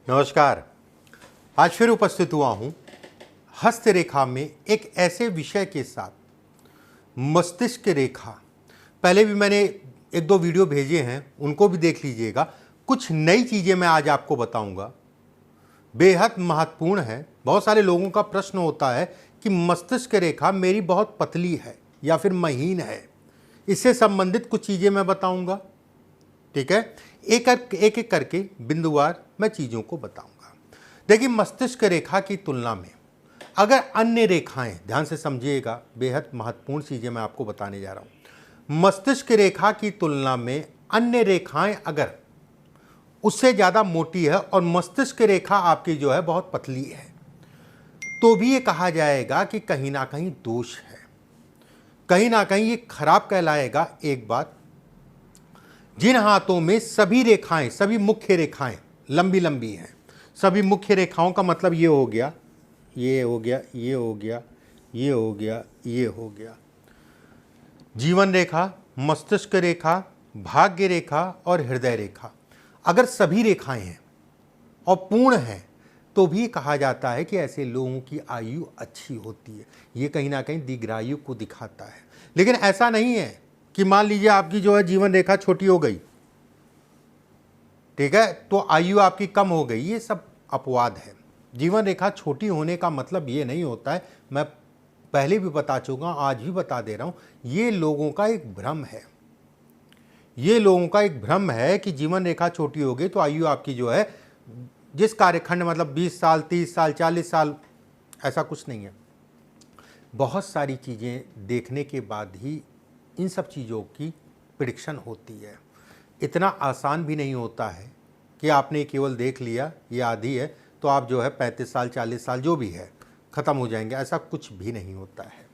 नमस्कार। आज फिर उपस्थित हुआ हूँ हस्तरेखा में एक ऐसे विषय के साथ, मस्तिष्क रेखा। पहले भी मैंने एक दो वीडियो भेजे हैं, उनको भी देख लीजिएगा। कुछ नई चीज़ें मैं आज आपको बताऊंगा, बेहद महत्वपूर्ण है। बहुत सारे लोगों का प्रश्न होता है कि मस्तिष्क रेखा मेरी बहुत पतली है या फिर महीन है। इससे संबंधित कुछ चीज़ें मैं बताऊंगा, ठीक है। एक एक करके बिंदुवार मैं चीज़ों को बताऊंगा। देखिए, मस्तिष्क रेखा की तुलना में अगर अन्य रेखाएं, ध्यान से समझिएगा, बेहद महत्वपूर्ण चीज़ें मैं आपको बताने जा रहा हूं। मस्तिष्क रेखा की तुलना में अन्य रेखाएं अगर उससे ज़्यादा मोटी है और मस्तिष्क रेखा आपकी जो है बहुत पतली है, तो भी ये कहा जाएगा कि कहीं ना कहीं दोष है, कहीं ना कहीं ये खराब कहलाएगा। एक बात, जिन हाथों में सभी रेखाएं, सभी मुख्य रेखाएं लंबी लंबी हैं, सभी मुख्य रेखाओं का मतलब ये हो गया, ये हो गया, ये हो गया, ये हो गया, ये हो गया, जीवन रेखा, मस्तिष्क रेखा, भाग्य रेखा और हृदय रेखा। अगर सभी रेखाएं हैं और पूर्ण हैं, तो भी कहा जाता है कि ऐसे लोगों की आयु अच्छी होती है। ये कहीं ना कहीं दीर्घायु को दिखाता है। लेकिन ऐसा नहीं है कि मान लीजिए आपकी जो है जीवन रेखा छोटी हो गई, ठीक है, तो आयु आपकी कम हो गई। ये सब अपवाद है। जीवन रेखा छोटी होने का मतलब ये नहीं होता है, मैं पहले भी बता चुका, आज भी बता दे रहा हूं, ये लोगों का एक भ्रम है। ये लोगों का एक भ्रम है कि जीवन रेखा छोटी हो गई तो आयु आपकी जो है, जिस कार्यखंड मतलब 20 साल, 30 साल, 40 साल, ऐसा कुछ नहीं है। बहुत सारी चीज़ें देखने के बाद ही इन सब चीज़ों की प्रिडिक्शन होती है। इतना आसान भी नहीं होता है कि आपने केवल देख लिया ये आधी है तो आप जो है 35 साल, 40 साल जो भी है ख़त्म हो जाएंगे, ऐसा कुछ भी नहीं होता है।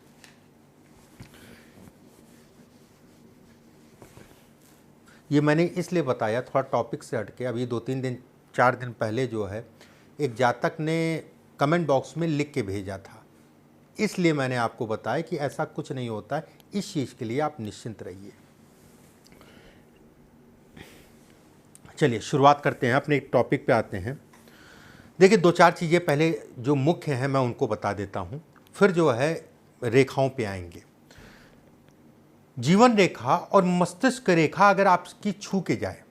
ये मैंने इसलिए बताया, थोड़ा टॉपिक से हटके। अभी 2-3 दिन, 4 दिन पहले जो है एक जातक ने कमेंट बॉक्स में लिख के भेजा था, इसलिए मैंने आपको बताया कि ऐसा कुछ नहीं होता है। इस चीज़ के लिए आप निश्चिंत रहिए। चलिए शुरुआत करते हैं, अपने एक टॉपिक पे आते हैं। देखिए, 2-4 चीज़ें पहले जो मुख्य हैं मैं उनको बता देता हूँ, फिर जो है रेखाओं पे आएंगे। जीवन रेखा और मस्तिष्क रेखा अगर आपकी छू के जाए,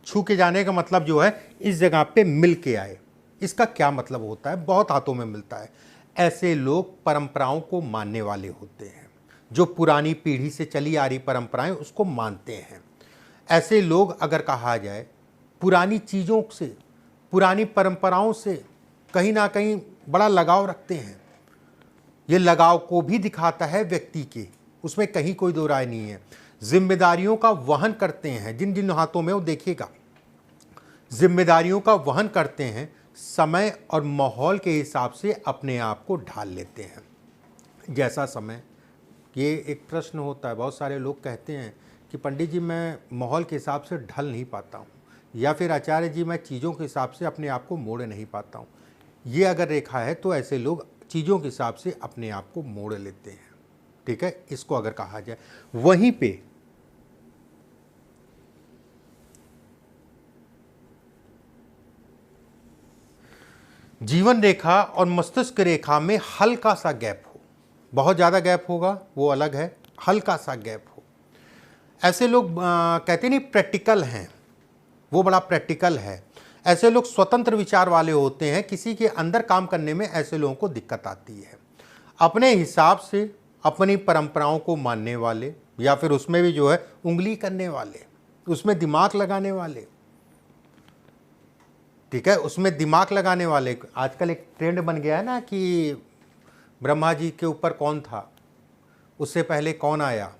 छू के जाने का मतलब जो है इस जगह पे मिल के आए, इसका क्या मतलब होता है? बहुत हाथों में मिलता है। ऐसे लोग परंपराओं को मानने वाले होते हैं, जो पुरानी पीढ़ी से चली आ रही परंपराएं उसको मानते हैं। ऐसे लोग अगर कहा जाए पुरानी चीज़ों से, पुरानी परंपराओं से कहीं ना कहीं बड़ा लगाव रखते हैं। ये लगाव को भी दिखाता है व्यक्ति के, उसमें कहीं कोई दो राय नहीं है। जिम्मेदारियों का वहन करते हैं, जिन जिन हाथों में वो देखिएगा, जिम्मेदारियों का वहन करते हैं, समय और माहौल के हिसाब से अपने आप को ढाल लेते हैं। जैसा समय, ये एक प्रश्न होता है। बहुत सारे लोग कहते हैं कि पंडित जी मैं माहौल के हिसाब से ढल नहीं पाता हूँ, या फिर आचार्य जी मैं चीज़ों के हिसाब से अपने आप को मोड़ नहीं पाता हूँ। ये अगर रेखा है तो ऐसे लोग चीज़ों के हिसाब से अपने आप को मोड़ लेते हैं, ठीक है, इसको अगर कहा जाए। वहीं पे जीवन रेखा और मस्तिष्क रेखा में हल्का सा गैप हो, बहुत ज़्यादा गैप होगा वो अलग है, हल्का सा गैप हो। ऐसे लोग कहते नहीं प्रैक्टिकल हैं, वो बड़ा प्रैक्टिकल है। ऐसे लोग स्वतंत्र विचार वाले होते हैं, किसी के अंदर काम करने में ऐसे लोगों को दिक्कत आती है। अपने हिसाब से अपनी परंपराओं को मानने वाले, या फिर उसमें भी जो है उंगली करने वाले, उसमें दिमाग लगाने वाले, ठीक है, उसमें दिमाग लगाने वाले। आजकल एक ट्रेंड बन गया है ना कि ब्रह्मा जी के ऊपर कौन था, उससे पहले कौन आया,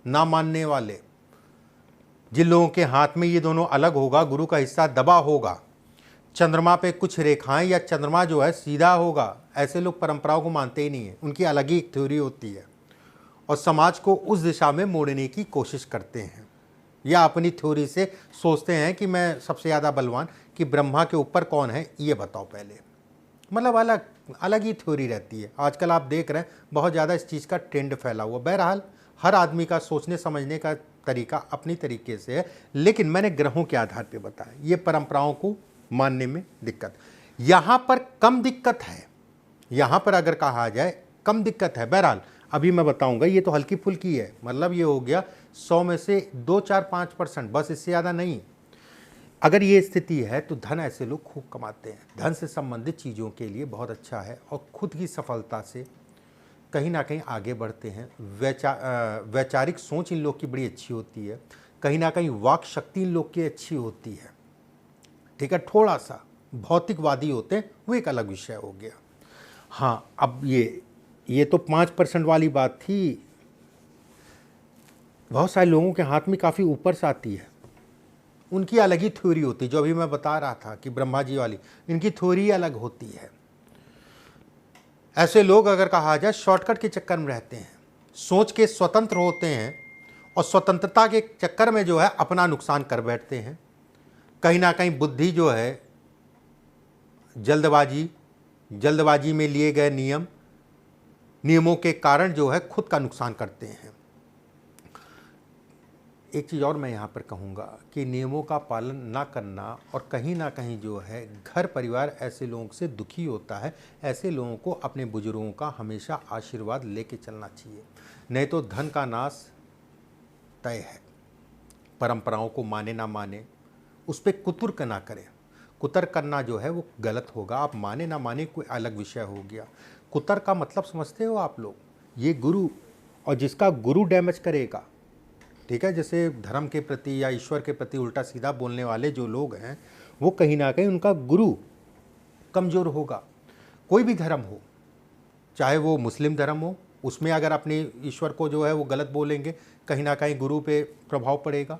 ना मानने वाले। जिन लोगों के हाथ में ये दोनों अलग होगा, गुरु का हिस्सा दबा होगा, चंद्रमा पे कुछ रेखाएं या चंद्रमा जो है सीधा होगा, ऐसे लोग परंपराओं को मानते ही नहीं है। उनकी अलग ही एक थ्योरी होती है और समाज को उस दिशा में मोड़ने की कोशिश करते हैं, या अपनी थ्योरी से सोचते हैं कि मैं सबसे ज़्यादा बलवान, कि ब्रह्मा के ऊपर कौन है ये बताओ पहले। मतलब अलग अलग ही थ्योरी रहती है। आजकल आप देख रहे हैं बहुत ज़्यादा इस चीज़ का ट्रेंड फैला हुआ। बहरहाल हर आदमी का सोचने समझने का तरीका अपनी तरीके से है, लेकिन मैंने ग्रहों के आधार पर बताया। ये परंपराओं को मानने में दिक्कत। यहाँ पर कम दिक्कत है, यहाँ पर अगर कहा जाए कम दिक्कत है। बहरहाल अभी मैं बताऊंगा, ये तो हल्की फुल्की है, मतलब ये हो गया 100 में से 2, 4, 5%, बस इससे ज़्यादा नहीं। अगर ये स्थिति है तो धन ऐसे लोग खूब कमाते हैं, धन से संबंधित चीज़ों के लिए बहुत अच्छा है और खुद की सफलता से कहीं ना कहीं आगे बढ़ते हैं। वैचारिक सोच इन लोग की बड़ी अच्छी होती है, कहीं ना कहीं वाक शक्ति इन लोग की अच्छी होती है, ठीक है। थोड़ा सा भौतिकवादी होते हैं, वो एक अलग विषय हो गया। हाँ, अब ये तो 5% वाली बात थी। बहुत सारे लोगों के हाथ में काफ़ी ऊपर से आती है, उनकी अलग ही थ्योरी होती है। जो अभी मैं बता रहा था कि ब्रह्मा जी वाली, इनकी थ्योरी अलग होती है। ऐसे लोग अगर कहा जाए शॉर्टकट के चक्कर में रहते हैं, सोच के स्वतंत्र होते हैं और स्वतंत्रता के चक्कर में जो है अपना नुकसान कर बैठते हैं। कहीं ना कहीं बुद्धि जो है, जल्दबाजी में लिए गए नियमों के कारण जो है खुद का नुकसान करते हैं। एक चीज़ और मैं यहाँ पर कहूँगा कि नियमों का पालन ना करना और कहीं ना कहीं जो है घर परिवार ऐसे लोगों से दुखी होता है। ऐसे लोगों को अपने बुजुर्गों का हमेशा आशीर्वाद लेके चलना चाहिए, नहीं तो धन का नाश तय है। परंपराओं को माने ना माने, उस पर कुतर्क ना करें। कुतर्क करना जो है वो गलत होगा। आप माने ना माने कोई अलग विषय हो गया। कुतर्क का मतलब समझते हो आप लोग? ये गुरु, और जिसका गुरु डैमेज करेगा, ठीक है, जैसे धर्म के प्रति या ईश्वर के प्रति उल्टा सीधा बोलने वाले जो लोग हैं, वो कहीं ना कहीं उनका गुरु कमज़ोर होगा। कोई भी धर्म हो, चाहे वो मुस्लिम धर्म हो, उसमें अगर अपने ईश्वर को जो है वो गलत बोलेंगे, कहीं ना कहीं गुरु पे प्रभाव पड़ेगा।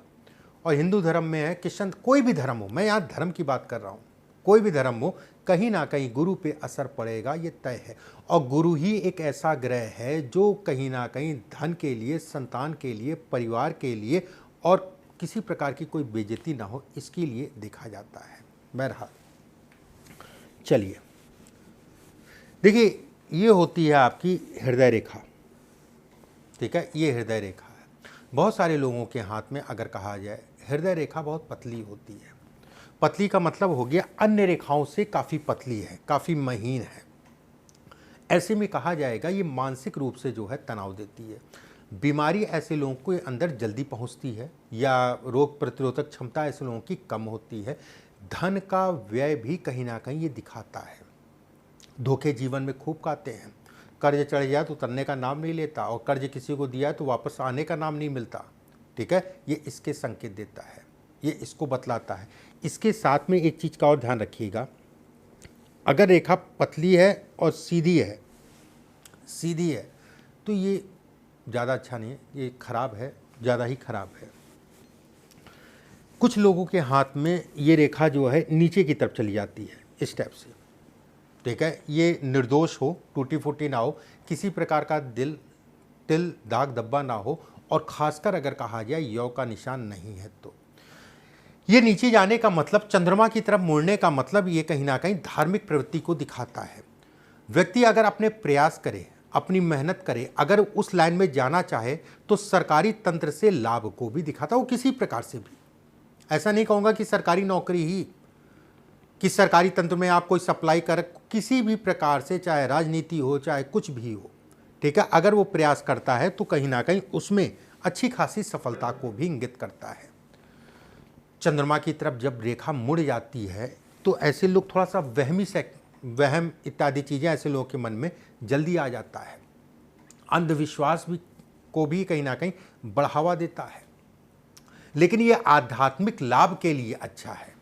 और हिंदू धर्म में है, क्रिश्चन, कोई भी धर्म हो, मैं यहाँ धर्म की बात कर रहा हूँ, कोई भी धर्म हो, कहीं ना कहीं गुरु पे असर पड़ेगा, ये तय है। और गुरु ही एक ऐसा ग्रह है जो कहीं ना कहीं धन के लिए, संतान के लिए, परिवार के लिए और किसी प्रकार की कोई बेइज्जती ना हो, इसके लिए देखा जाता है। बहरहाल चलिए, देखिए, ये होती है आपकी हृदय रेखा, ठीक है, ये हृदय रेखा है। बहुत सारे लोगों के हाथ में अगर कहा जाए हृदय रेखा बहुत पतली होती है। पतली का मतलब हो गया अन्य रेखाओं से काफ़ी पतली है, काफ़ी महीन है। ऐसे में कहा जाएगा ये मानसिक रूप से जो है तनाव देती है। बीमारी ऐसे लोगों के अंदर जल्दी पहुंचती है, या रोग प्रतिरोधक क्षमता ऐसे लोगों की कम होती है। धन का व्यय भी कहीं ना कहीं ये दिखाता है। धोखे जीवन में खूब खाते हैं। कर्ज चढ़ जाए तो उतरने का नाम नहीं लेता, और कर्ज किसी को दिया है तो वापस आने का नाम नहीं मिलता, ठीक है। ये इसके संकेत देता है, ये इसको बतलाता है। इसके साथ में एक चीज़ का और ध्यान रखिएगा, अगर रेखा पतली है और सीधी है तो ये ज़्यादा अच्छा नहीं है, ये खराब है, ज़्यादा ही खराब है। कुछ लोगों के हाथ में ये रेखा जो है नीचे की तरफ चली जाती है, इस टाइप से, ठीक है। ये निर्दोष हो, टूटी फूटी ना हो, किसी प्रकार का तिल दाग धब्बा ना हो, और ख़ासकर अगर कहा जाए यौ का निशान नहीं है तो ये नीचे जाने का मतलब, चंद्रमा की तरफ मुड़ने का मतलब, ये कहीं ना कहीं धार्मिक प्रवृत्ति को दिखाता है। व्यक्ति अगर अपने प्रयास करे, अपनी मेहनत करे, अगर उस लाइन में जाना चाहे तो सरकारी तंत्र से लाभ को भी दिखाता है, वो किसी प्रकार से भी। ऐसा नहीं कहूँगा कि सरकारी नौकरी ही, कि सरकारी तंत्र में आप कोई सप्लाई कर, किसी भी प्रकार से, चाहे राजनीति हो, चाहे कुछ भी हो, ठीक है, अगर वो प्रयास करता है तो कहीं ना कहीं उसमें अच्छी खासी सफलता को भी इंगित करता है। चंद्रमा की तरफ जब रेखा मुड़ जाती है तो ऐसे लोग थोड़ा सा वहम इत्यादि चीज़ें ऐसे लोगों के मन में जल्दी आ जाता है। अंधविश्वास को भी कहीं ना कहीं बढ़ावा देता है, लेकिन ये आध्यात्मिक लाभ के लिए अच्छा है,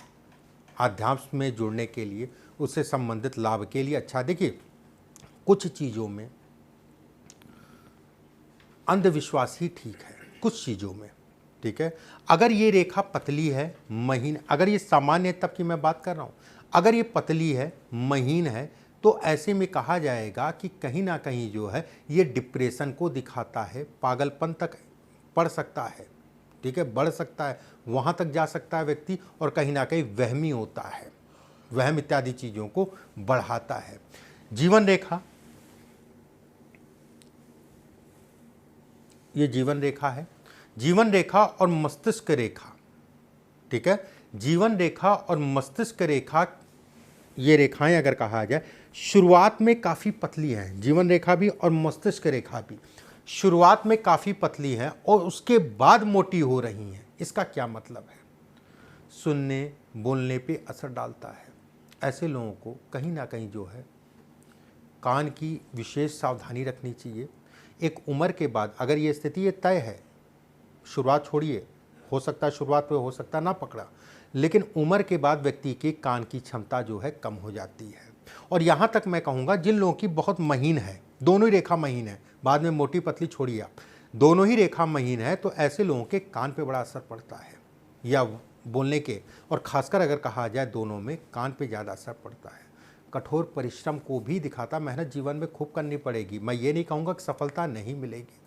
आध्यात्म में जुड़ने के लिए, उससे संबंधित लाभ के लिए अच्छा। देखिए, कुछ चीज़ों में अंधविश्वास ही ठीक है, कुछ चीज़ों में, ठीक है। अगर ये रेखा पतली है, महीन, अगर ये सामान्य तब की मैं बात कर रहा हूँ, अगर ये पतली है, महीन है, तो ऐसे में कहा जाएगा कि कहीं ना कहीं जो है ये डिप्रेशन को दिखाता है, पागलपन तक पड़ सकता है, ठीक है, बढ़ सकता है, वहाँ तक जा सकता है व्यक्ति, और कहीं ना कहीं वहमी होता है, वहम इत्यादि चीज़ों को बढ़ाता है। जीवन रेखा, ये जीवन रेखा है। जीवन रेखा और मस्तिष्क रेखा, ठीक है, जीवन रेखा और मस्तिष्क रेखा, ये रेखाएं अगर कहा जाए शुरुआत में काफ़ी पतली हैं, जीवन रेखा भी और मस्तिष्क रेखा भी शुरुआत में काफ़ी पतली हैं और उसके बाद मोटी हो रही हैं। इसका क्या मतलब है? सुनने बोलने पे असर डालता है। ऐसे लोगों को कहीं ना कहीं जो है कान की विशेष सावधानी रखनी चाहिए। एक उम्र के बाद अगर ये स्थिति ये तय है, शुरुआत छोड़िए, हो सकता है शुरुआत पे हो सकता ना पकड़ा, लेकिन उम्र के बाद व्यक्ति के कान की क्षमता जो है कम हो जाती है। और यहाँ तक मैं कहूँगा जिन लोगों की बहुत महीन है, दोनों ही रेखा महीन है, बाद में मोटी पतली छोड़िए आप, दोनों ही रेखा महीन है, तो ऐसे लोगों के कान पे बड़ा असर पड़ता है, या बोलने के, और खासकर अगर कहा जाए दोनों में कान पे ज़्यादा असर पड़ता है। कठोर परिश्रम को भी दिखाता, मेहनत जीवन में खूब करनी पड़ेगी। मैं ये नहीं कहूँगा कि सफलता नहीं मिलेगी,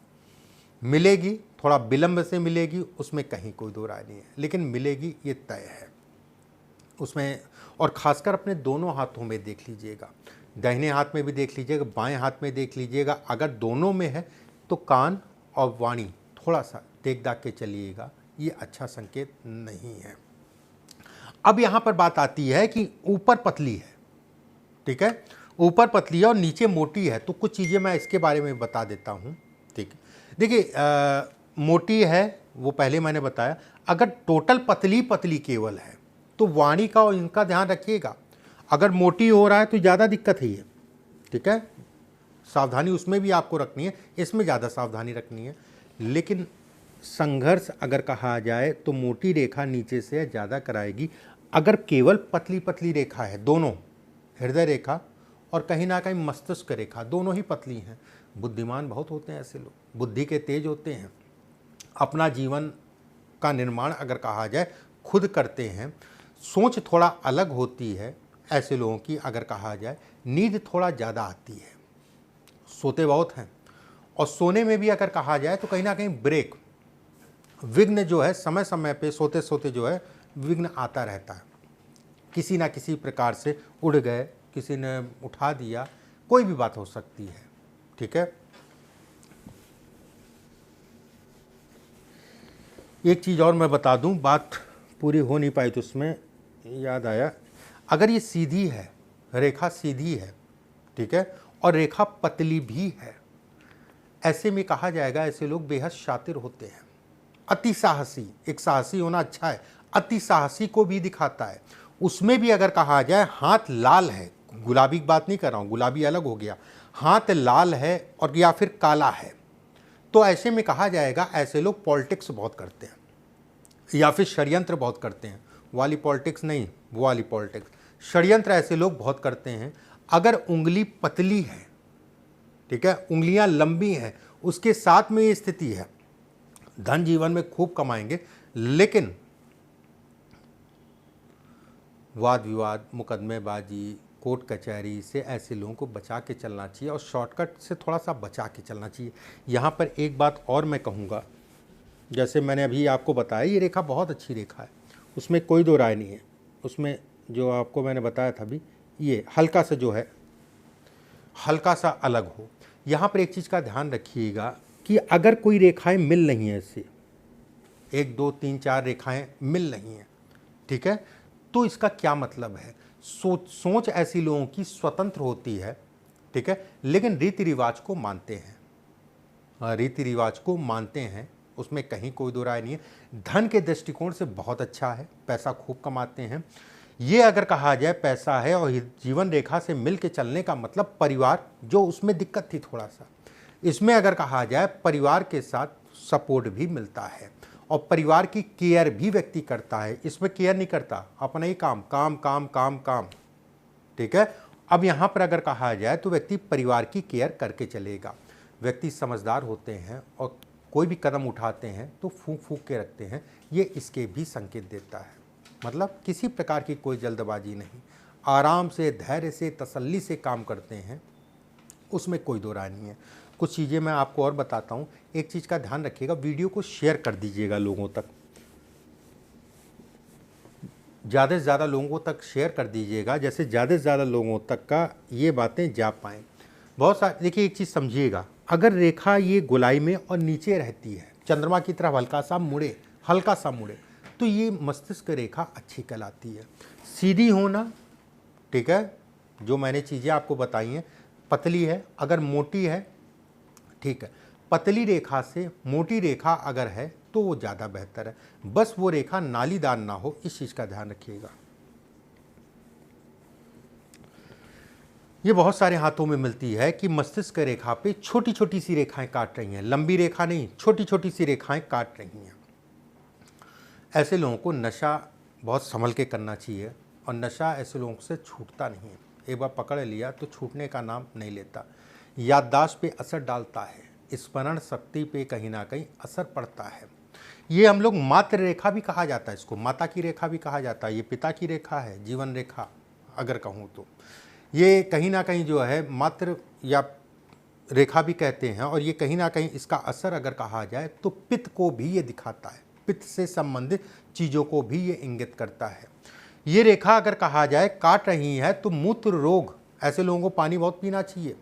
मिलेगी, थोड़ा विलंब से मिलेगी, उसमें कहीं कोई दो राय नहीं है, लेकिन मिलेगी ये तय है उसमें। और खासकर अपने दोनों हाथों में देख लीजिएगा, दाहिने हाथ में भी देख लीजिएगा, बाएं हाथ में देख लीजिएगा, अगर दोनों में है तो कान और वाणी थोड़ा सा देख दाख के चलिएगा, ये अच्छा संकेत नहीं है। अब यहाँ पर बात आती है कि ऊपर पतली है, ठीक है, ऊपर पतली है और नीचे मोटी है, तो कुछ चीज़ें मैं इसके बारे में बता देता हूँ, ठीक है। देखिए मोटी है वो पहले मैंने बताया, अगर टोटल पतली पतली केवल है तो वाणी का और इनका ध्यान रखिएगा। अगर मोटी हो रहा है तो ज़्यादा दिक्कत है ये, ठीक है, सावधानी उसमें भी आपको रखनी है, इसमें ज़्यादा सावधानी रखनी है। लेकिन संघर्ष अगर कहा जाए तो मोटी रेखा नीचे से ज़्यादा कराएगी। अगर केवल पतली पतली रेखा है, दोनों हृदय रेखा और कहीं ना कहीं मस्तिष्क रेखा दोनों ही पतली हैं, बुद्धिमान बहुत होते हैं ऐसे लोग, बुद्धि के तेज होते हैं, अपना जीवन का निर्माण अगर कहा जाए खुद करते हैं, सोच थोड़ा अलग होती है ऐसे लोगों की। अगर कहा जाए नींद थोड़ा ज़्यादा आती है, सोते बहुत हैं, और सोने में भी अगर कहा जाए तो कहीं ना कहीं ब्रेक, विघ्न जो है समय समय पे सोते सोते जो है विघ्न आता रहता है, किसी ना किसी प्रकार से उड़ गए, किसी ने उठा दिया, कोई भी बात हो सकती है, ठीक है। एक चीज़ और मैं बता दूं, बात पूरी हो नहीं पाई तो उसमें याद आया, अगर ये सीधी है, रेखा सीधी है, ठीक है, और रेखा पतली भी है, ऐसे में कहा जाएगा ऐसे लोग बेहद शातिर होते हैं, अति साहसी। एक साहसी होना अच्छा है, अति साहसी को भी दिखाता है। उसमें भी अगर कहा जाए हाथ लाल है, गुलाबी की बात नहीं कर रहा हूँ, गुलाबी अलग हो गया, हाथ लाल है और या फिर काला है, तो ऐसे में कहा जाएगा ऐसे लोग पॉलिटिक्स बहुत करते हैं या फिर षड्यंत्र बहुत करते हैं। वाली पॉलिटिक्स नहीं, वो वाली पॉलिटिक्स, षड्यंत्र ऐसे लोग बहुत करते हैं। अगर उंगली पतली है, ठीक है, उंगलियां लंबी हैं, उसके साथ में ये स्थिति है, धन जीवन में खूब कमाएंगे, लेकिन वाद विवाद, मुकदमेबाजी, कोर्ट कचहरी से ऐसे लोगों को बचा के चलना चाहिए और शॉर्टकट से थोड़ा सा बचा के चलना चाहिए। यहाँ पर एक बात और मैं कहूँगा, जैसे मैंने अभी आपको बताया ये रेखा बहुत अच्छी रेखा है, उसमें कोई दो राय नहीं है, उसमें जो आपको मैंने बताया था अभी, ये हल्का सा जो है हल्का सा अलग हो। यहाँ पर एक चीज़ का ध्यान रखिएगा कि अगर कोई रेखाएं मिल नहीं है, ऐसे 1 2 3 4 रेखाएं मिल नहीं हैं, ठीक है, तो इसका क्या मतलब है? सोच ऐसी लोगों की स्वतंत्र होती है, ठीक है, लेकिन रीति रिवाज को मानते हैं, रीति रिवाज को मानते हैं, उसमें कहीं कोई दो राय नहीं है। धन के दृष्टिकोण से बहुत अच्छा है, पैसा खूब कमाते हैं। ये अगर कहा जाए पैसा है और जीवन रेखा से मिल के चलने का मतलब परिवार, जो उसमें दिक्कत थी थोड़ा सा, इसमें अगर कहा जाए परिवार के साथ सपोर्ट भी मिलता है और परिवार की केयर भी व्यक्ति करता है। इसमें केयर नहीं करता, अपना ही काम काम काम काम काम, ठीक है। अब यहाँ पर अगर कहा जाए तो व्यक्ति परिवार की केयर करके चलेगा। व्यक्ति समझदार होते हैं और कोई भी कदम उठाते हैं तो फूंक फूंक के रखते हैं, ये इसके भी संकेत देता है। मतलब किसी प्रकार की कोई जल्दबाजी नहीं, आराम से, धैर्य से, तसल्ली से काम करते हैं, उसमें कोई दो राय नहीं है। कुछ चीज़ें मैं आपको और बताता हूँ। एक चीज़ का ध्यान रखिएगा, वीडियो को शेयर कर दीजिएगा लोगों तक, ज़्यादा से ज़्यादा लोगों तक शेयर कर दीजिएगा, जैसे ज़्यादा से ज़्यादा लोगों तक का ये बातें जा पाएँ। बहुत सारे, देखिए एक चीज़ समझिएगा, अगर रेखा ये गोलाई में और नीचे रहती है, चंद्रमा की तरफ हल्का सा मुड़े, हल्का सा मुड़े, तो ये मस्तिष्क रेखा अच्छी कहलाती है। सीधी होना, ठीक है, जो मैंने चीज़ें आपको बताई हैं, पतली है, अगर मोटी है, ठीक है, पतली रेखा से मोटी रेखा अगर है तो वो ज़्यादा बेहतर है। बस वो रेखा नालीदार ना हो, इस चीज़ का ध्यान रखिएगा। ये बहुत सारे हाथों में मिलती है कि मस्तिष्क रेखा पे छोटी छोटी सी रेखाएं काट रही हैं, लंबी रेखा नहीं, छोटी छोटी सी रेखाएं काट रही हैं। ऐसे लोगों को नशा बहुत संभल के करना चाहिए, और नशा ऐसे लोगों से छूटता नहीं है। एक बार पकड़ लिया तो छूटने का नाम नहीं लेता। याददाश्त पे असर डालता है, स्मरण शक्ति पे कहीं ना कहीं असर पड़ता है। ये हम लोग मातृ रेखा भी कहा जाता है, इसको माता की रेखा भी कहा जाता है। ये पिता की रेखा है, जीवन रेखा अगर कहूँ तो ये कहीं ना कहीं जो है मातृ या रेखा भी कहते हैं। और ये कहीं ना कहीं इसका असर अगर कहा जाए तो पित्त को भी ये दिखाता है, पित्त से संबंधित चीज़ों को भी ये इंगित करता है। ये रेखा अगर कहा जाए काट रही है तो मूत्र रोग, ऐसे लोगों को पानी बहुत पीना चाहिए,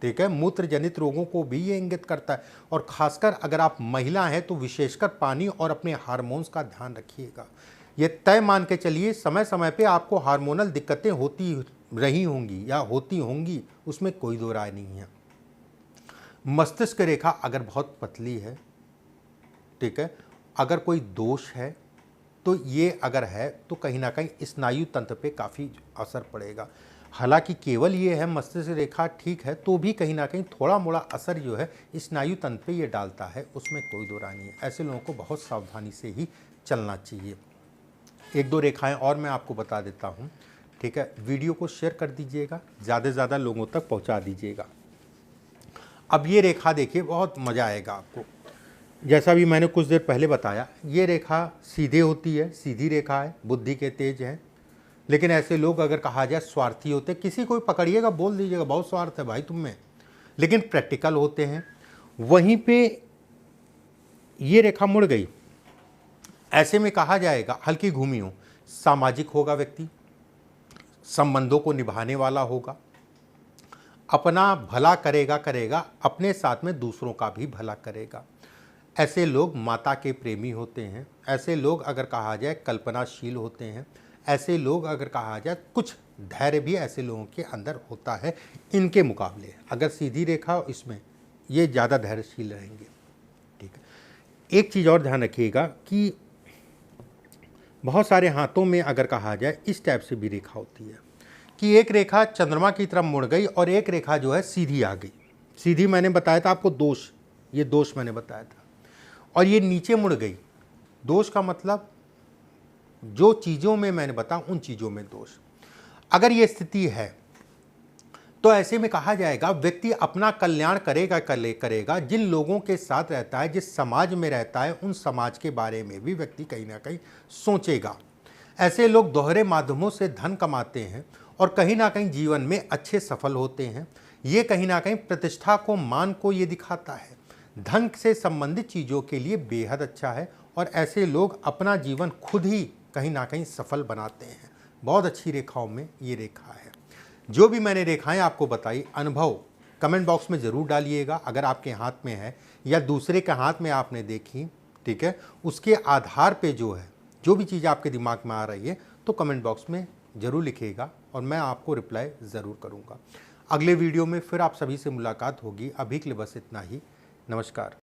ठीक है, मूत्र जनित रोगों को भी ये इंगित करता है। और खासकर अगर आप महिला हैं तो विशेषकर पानी और अपने हार्मोन्स का ध्यान रखिएगा। ये तय मान के चलिए, समय समय पे आपको हार्मोनल दिक्कतें होती रही होंगी या होती होंगी, उसमें कोई दो राय नहीं है। मस्तिष्क रेखा अगर बहुत पतली है, ठीक है, अगर कोई दोष है तो ये अगर है तो कहीं ना कहीं स्नायु तंत्र पे काफ़ी असर पड़ेगा। हालांकि केवल ये है मस्तिष्क रेखा ठीक है तो भी कहीं ना कहीं थोड़ा मोड़ा असर जो है स्नायु तंत्र पे ये डालता है, उसमें कोई दो राय नहीं है। ऐसे लोगों को बहुत सावधानी से ही चलना चाहिए। एक दो रेखाएं और मैं आपको बता देता हूँ, ठीक है, वीडियो को शेयर कर दीजिएगा, ज़्यादा से ज़्यादा लोगों तक पहुँचा दीजिएगा। अब ये रेखा देखिए, बहुत मज़ा आएगा आपको। जैसा भी मैंने कुछ देर पहले बताया, ये रेखा सीधे होती है, सीधी रेखा है, बुद्धि के तेज है। लेकिन ऐसे लोग अगर कहा जाए स्वार्थी होते हैं, किसी को पकड़िएगा बोल दीजिएगा बहुत स्वार्थ है भाई तुम में, लेकिन प्रैक्टिकल होते हैं। वहीं पे ये रेखा मुड़ गई, ऐसे में कहा जाएगा हल्की घूमी हो, सामाजिक होगा व्यक्ति, संबंधों को निभाने वाला होगा, अपना भला करेगा, अपने साथ में दूसरों का भी भला करेगा। ऐसे लोग माता के प्रेमी होते हैं। ऐसे लोग अगर कहा जाए कल्पनाशील होते हैं। ऐसे लोग अगर कहा जाए कुछ धैर्य भी ऐसे लोगों के अंदर होता है। इनके मुकाबले अगर सीधी रेखा इसमें ये ज़्यादा धैर्यशील रहेंगे, ठीक है। एक चीज़ और ध्यान रखिएगा कि बहुत सारे हाथों में अगर कहा जाए इस टाइप से भी रेखा होती है कि एक रेखा चंद्रमा की तरफ मुड़ गई और एक रेखा जो है सीधी आ गई। सीधी मैंने बताया था आपको दोष, ये दोष मैंने बताया था, और ये नीचे मुड़ गई। दोष का मतलब जो चीज़ों में मैंने बताया उन चीज़ों में दोष। अगर ये स्थिति है तो ऐसे में कहा जाएगा व्यक्ति अपना कल्याण करेगा। जिन लोगों के साथ रहता है, जिस समाज में रहता है, उन समाज के बारे में भी व्यक्ति कहीं ना कहीं सोचेगा। ऐसे लोग दोहरे माध्यमों से धन कमाते हैं और कहीं ना कहीं जीवन में अच्छे सफल होते हैं। ये कहीं ना कहीं प्रतिष्ठा को, मान को ये दिखाता है। धन से संबंधित चीज़ों के लिए बेहद अच्छा है और ऐसे लोग अपना जीवन खुद ही कहीं ना कहीं सफल बनाते हैं। बहुत अच्छी रेखाओं में ये रेखा है। जो भी मैंने रेखाएं आपको बताई, अनुभव कमेंट बॉक्स में ज़रूर डालिएगा। अगर आपके हाथ में है या दूसरे के हाथ में आपने देखी, ठीक है, उसके आधार पे जो है, जो भी चीज़ आपके दिमाग में आ रही है तो कमेंट बॉक्स में ज़रूर लिखिएगा और मैं आपको रिप्लाई ज़रूर करूँगा। अगले वीडियो में फिर आप सभी से मुलाकात होगी। अभी के लिए बस इतना ही। नमस्कार।